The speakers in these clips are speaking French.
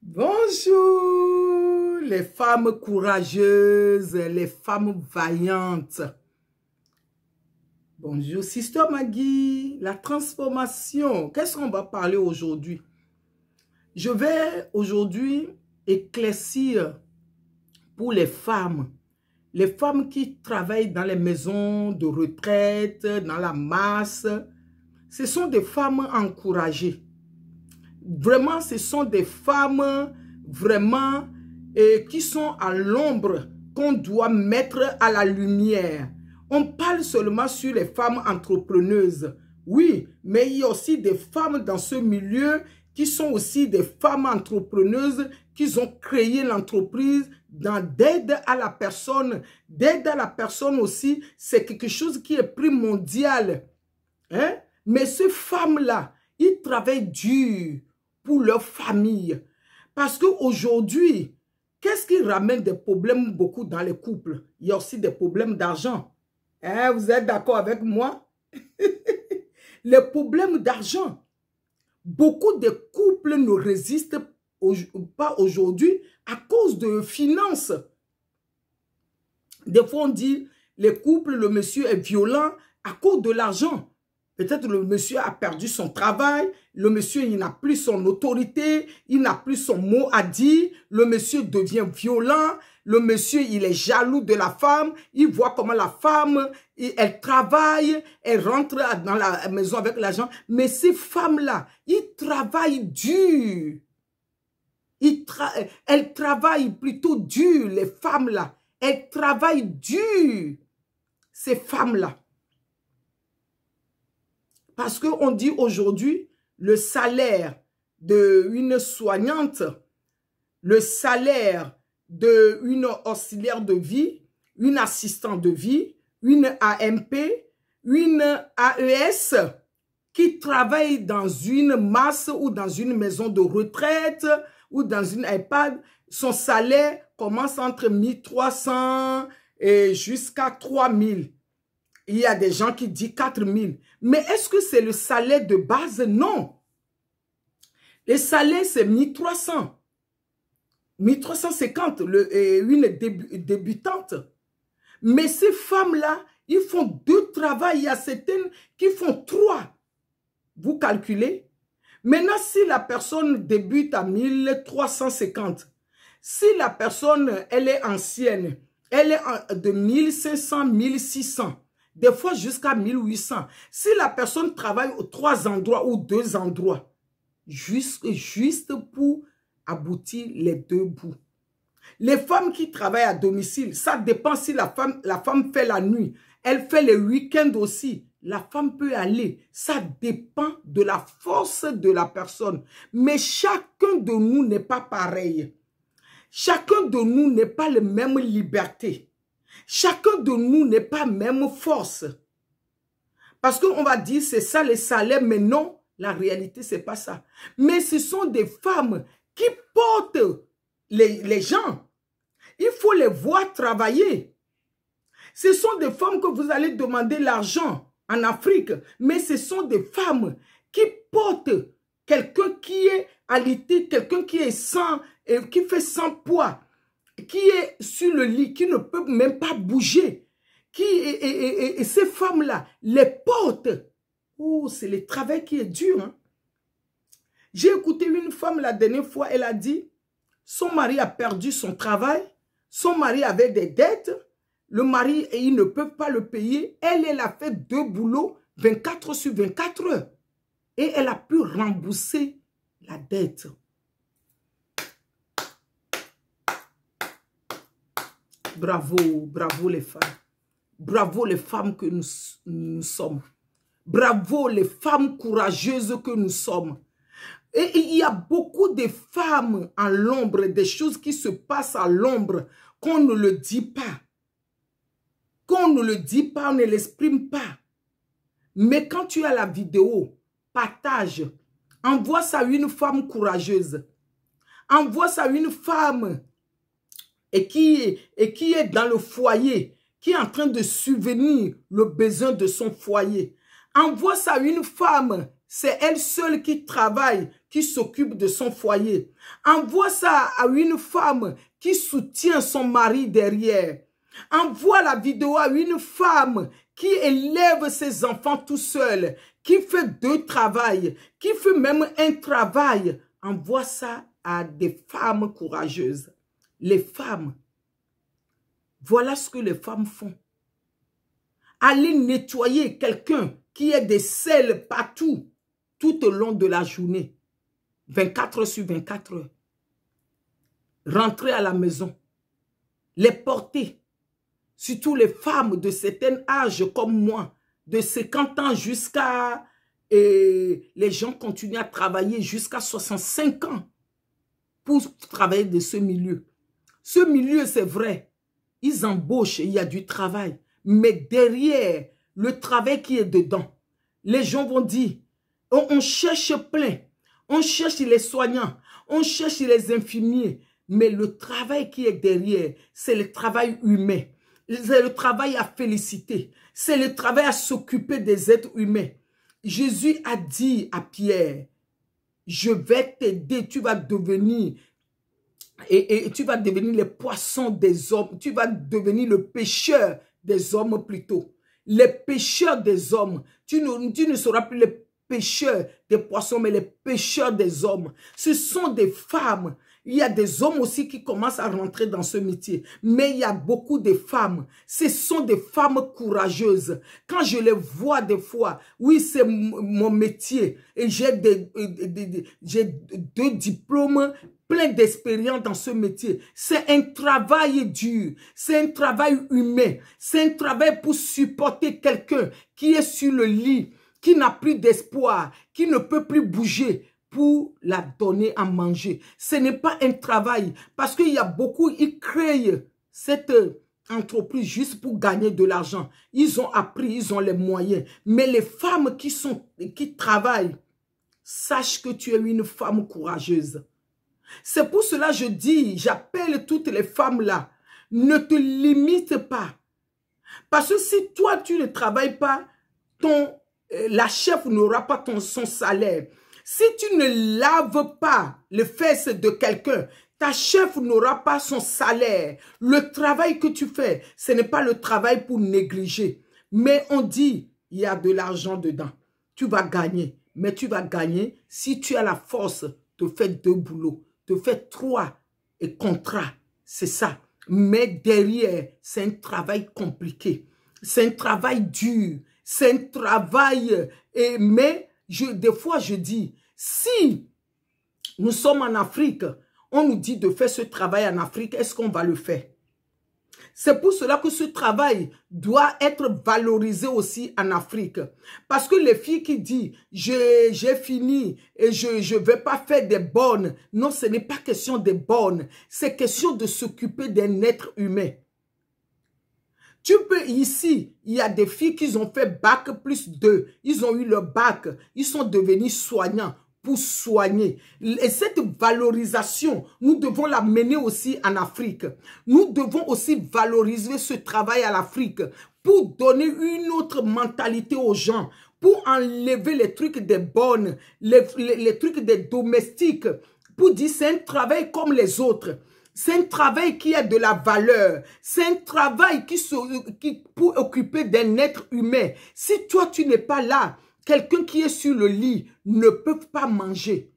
Bonjour, les femmes courageuses, les femmes vaillantes. Bonjour, Sister Maggie, la transformation. Qu'est-ce qu'on va parler aujourd'hui? Je vais aujourd'hui éclaircir pour les femmes qui travaillent dans les maisons de retraite, dans la masse. Ce sont des femmes encouragées. Vraiment, ce sont des femmes vraiment qui sont à l'ombre qu'on doit mettre à la lumière. On parle seulement sur les femmes entrepreneuses. Oui, mais il y a aussi des femmes dans ce milieu qui sont aussi des femmes entrepreneuses qui ont créé l'entreprise d'aide à la personne. D'aide à la personne aussi, c'est quelque chose qui est primordial. Hein? Mais ces femmes-là, ils travaillent dur pour leur famille. Parce qu'aujourd'hui, qu'est-ce qui ramène des problèmes beaucoup dans les couples? Il y a aussi des problèmes d'argent. Hein, vous êtes d'accord avec moi? Les problèmes d'argent. Beaucoup de couples ne résistent pas aujourd'hui à cause de finances. Des fois, on dit, les couples, le monsieur est violent à cause de l'argent. Peut-être le monsieur a perdu son travail, le monsieur il n'a plus son autorité, il n'a plus son mot à dire, le monsieur devient violent, le monsieur il est jaloux de la femme, il voit comment la femme, elle travaille, elle rentre dans la maison avec l'argent. Mais ces femmes-là, ils travaillent dur. Elles travaillent plutôt dur, les femmes-là. Elles travaillent dur, ces femmes-là. Parce qu'on dit aujourd'hui, le salaire d'une soignante, le salaire d'une auxiliaire de vie, une assistante de vie, une AMP, une AES qui travaille dans une masse ou dans une maison de retraite ou dans une EHPAD, son salaire commence entre 1300 et jusqu'à 3000. Il y a des gens qui disent 4000. Mais est-ce que c'est le salaire de base? Non. Le salaire, c'est 1300. 1350, une débutante. Mais ces femmes-là, ils font 2 travaux. Il y a certaines qui font 3. Vous calculez? Maintenant, si la personne débute à 1350, si la personne, elle est ancienne, elle est de 1500, 1600, des fois jusqu'à 1800. Si la personne travaille aux 3 endroits ou 2 endroits, juste pour aboutir les 2 bouts. Les femmes qui travaillent à domicile, ça dépend si la femme fait la nuit. Elle fait les week-ends aussi. La femme peut aller. Ça dépend de la force de la personne. Mais chacun de nous n'est pas pareil. Chacun de nous n'est pas la même liberté. Chacun de nous n'est pas même force. Parce qu'on va dire c'est ça les salaires, mais non, la réalité c'est pas ça. Mais ce sont des femmes qui portent les gens. Il faut les voir travailler. Ce sont des femmes que vous allez demander l'argent en Afrique, mais ce sont des femmes qui portent quelqu'un qui est alité, quelqu'un qui est sans, qui fait sans poids, qui est sur le lit, qui ne peut même pas bouger, et ces femmes-là les portent. Oh, c'est le travail qui est dur. Hein? J'ai écouté une femme la dernière fois, elle a dit, son mari a perdu son travail, son mari avait des dettes, le mari, il ne peut pas le payer, elle a fait 2 boulots, 24 sur 24 heures, et elle a pu rembourser la dette. Bravo, bravo les femmes. Bravo les femmes que nous sommes. Bravo les femmes courageuses que nous sommes. Et il y a beaucoup de femmes à l'ombre, des choses qui se passent à l'ombre, qu'on ne le dit pas. Qu'on ne le dit pas, on ne l'exprime pas. Mais quand tu as la vidéo, partage. Envoie ça à une femme courageuse. Envoie ça à une femme et qui est dans le foyer, qui est en train de subvenir le besoin de son foyer. Envoie ça à une femme, c'est elle seule qui travaille, qui s'occupe de son foyer. Envoie ça à une femme qui soutient son mari derrière. Envoie la vidéo à une femme qui élève ses enfants tout seul, qui fait deux travails, qui fait même un travail. Envoie ça à des femmes courageuses. Les femmes, voilà ce que les femmes font. Aller nettoyer quelqu'un qui ait des selles partout, tout au long de la journée, 24 heures sur 24 heures. Rentrer à la maison, les porter, surtout les femmes de certain âge comme moi, de 50 ans jusqu'à... Et les gens continuent à travailler jusqu'à 65 ans pour travailler de ce milieu. Ce milieu, c'est vrai, ils embauchent, il y a du travail. Mais derrière, le travail qui est dedans, les gens vont dire, on cherche plein, on cherche les soignants, on cherche les infirmiers. Mais le travail qui est derrière, c'est le travail humain. C'est le travail à féliciter. C'est le travail à s'occuper des êtres humains. Jésus a dit à Pierre, je vais t'aider, tu vas devenir, et tu vas devenir le poisson des hommes, tu vas devenir le pêcheur des hommes plutôt. Les pêcheurs des hommes, tu ne seras plus les pêcheurs des poissons, mais les pêcheurs des hommes. Ce sont des femmes. Il y a des hommes aussi qui commencent à rentrer dans ce métier. Mais il y a beaucoup de femmes. Ce sont des femmes courageuses. Quand je les vois des fois, oui, c'est mon métier. Et j'ai deux diplômes, plein d'expérience dans ce métier. C'est un travail dur. C'est un travail humain. C'est un travail pour supporter quelqu'un qui est sur le lit, qui n'a plus d'espoir, qui ne peut plus bouger, pour la donner à manger. Ce n'est pas un travail, parce qu'il y a beaucoup, ils créent cette entreprise juste pour gagner de l'argent. Ils ont appris, ils ont les moyens. Mais les femmes qui travaillent, sache que tu es une femme courageuse. C'est pour cela que je dis, j'appelle toutes les femmes là, ne te limite pas. Parce que si toi, tu ne travailles pas, la chef n'aura pas son salaire. Si tu ne laves pas les fesses de quelqu'un, ta chef n'aura pas son salaire. Le travail que tu fais, ce n'est pas le travail pour négliger. Mais on dit, il y a de l'argent dedans. Tu vas gagner. Mais tu vas gagner si tu as la force de faire 2 boulots, de faire 3 contrats. C'est ça. Mais derrière, c'est un travail compliqué. C'est un travail dur. C'est un travail... mais des fois, je dis, si nous sommes en Afrique, on nous dit de faire ce travail en Afrique, est-ce qu'on va le faire? C'est pour cela que ce travail doit être valorisé aussi en Afrique. Parce que les filles qui disent, j'ai fini et je ne vais pas faire des bonnes. Non, ce n'est pas question des bonnes. C'est question de s'occuper d'un être humain. Tu peux ici, il y a des filles qui ont fait bac plus 2. Ils ont eu leur bac. Ils sont devenus soignants pour soigner. Et cette valorisation, nous devons la mener aussi en Afrique. Nous devons aussi valoriser ce travail à l'Afrique pour donner une autre mentalité aux gens, pour enlever les trucs des bonnes, les trucs des domestiques, pour dire c'est un travail comme les autres. C'est un travail qui a de la valeur. C'est un travail qui pour occuper d'un être humain. Si toi, tu n'es pas là, quelqu'un qui est sur le lit ne peut pas manger.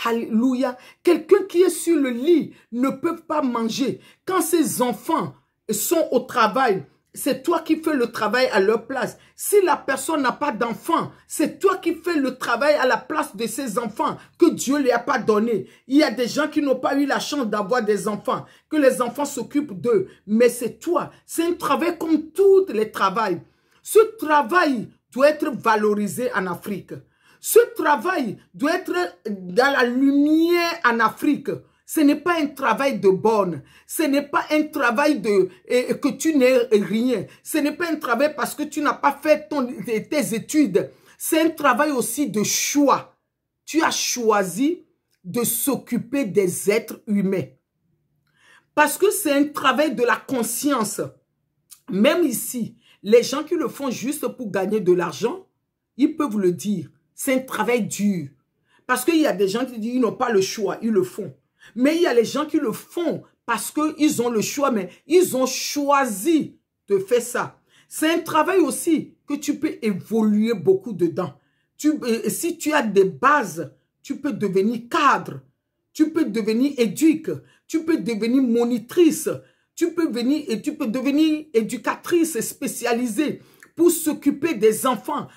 Alléluia. Quelqu'un qui est sur le lit ne peut pas manger. Quand ses enfants sont au travail, c'est toi qui fais le travail à leur place. Si la personne n'a pas d'enfant, c'est toi qui fais le travail à la place de ses enfants que Dieu ne lui a pas donné. Il y a des gens qui n'ont pas eu la chance d'avoir des enfants, que les enfants s'occupent d'eux. Mais c'est toi. C'est un travail comme tous les travails. Ce travail doit être valorisé en Afrique. Ce travail doit être dans la lumière en Afrique. Ce n'est pas un travail de bonne. Ce n'est pas un travail que tu n'es rien. Ce n'est pas un travail parce que tu n'as pas fait tes études. C'est un travail aussi de choix. Tu as choisi de s'occuper des êtres humains. Parce que c'est un travail de la conscience. Même ici, les gens qui le font juste pour gagner de l'argent, ils peuvent le dire. C'est un travail dur. Parce qu'il y a des gens qui disent qu'ils n'ont pas le choix, ils le font. Mais il y a les gens qui le font parce qu'ils ont le choix, mais ils ont choisi de faire ça. C'est un travail aussi que tu peux évoluer beaucoup dedans. Si tu as des bases, tu peux devenir cadre, tu peux devenir éduque, tu peux devenir monitrice, tu peux devenir éducatrice spécialisée pour s'occuper des enfants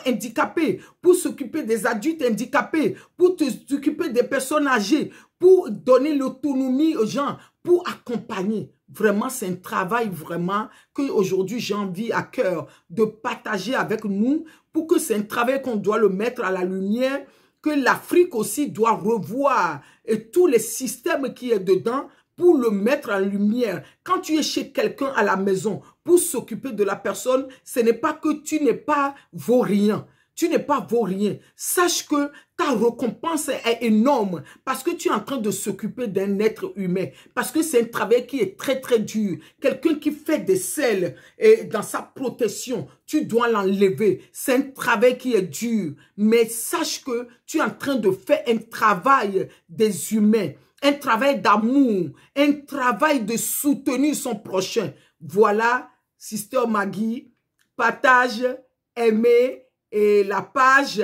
handicapés, pour s'occuper des adultes handicapés, pour t'occuper des personnes âgées, pour donner l'autonomie aux gens, pour accompagner. Vraiment, c'est un travail vraiment que aujourd'hui j'ai envie à cœur de partager avec nous, pour que c'est un travail qu'on doit le mettre à la lumière, que l'Afrique aussi doit revoir et tous les systèmes qui est dedans pour le mettre en lumière. Quand tu es chez quelqu'un à la maison pour s'occuper de la personne, ce n'est pas que tu n'es pas vaurien. Tu n'es pas vaurien. Sache que ta récompense est énorme parce que tu es en train de s'occuper d'un être humain. Parce que c'est un travail qui est très très dur. Quelqu'un qui fait des selles et dans sa protection, tu dois l'enlever. C'est un travail qui est dur. Mais sache que tu es en train de faire un travail des humains. Un travail d'amour. Un travail de soutenir son prochain. Voilà, Sister Maggie, partage, aimez et la page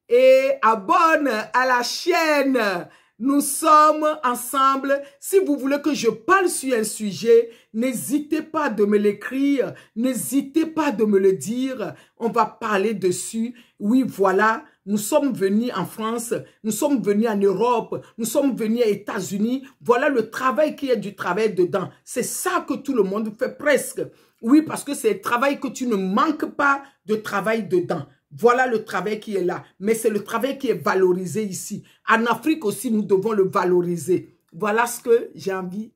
et abonne à la chaîne. Nous sommes ensemble. Si vous voulez que je parle sur un sujet, n'hésitez pas de me l'écrire, n'hésitez pas de me le dire. On va parler dessus. Oui, voilà, nous sommes venus en France, nous sommes venus en Europe, nous sommes venus aux États-Unis. Voilà le travail qui est du travail dedans. C'est ça que tout le monde fait presque. Oui, parce que c'est un travail que tu ne manques pas de travail dedans. Voilà le travail qui est là. Mais c'est le travail qui est valorisé ici. En Afrique aussi, nous devons le valoriser. Voilà ce que j'ai envie.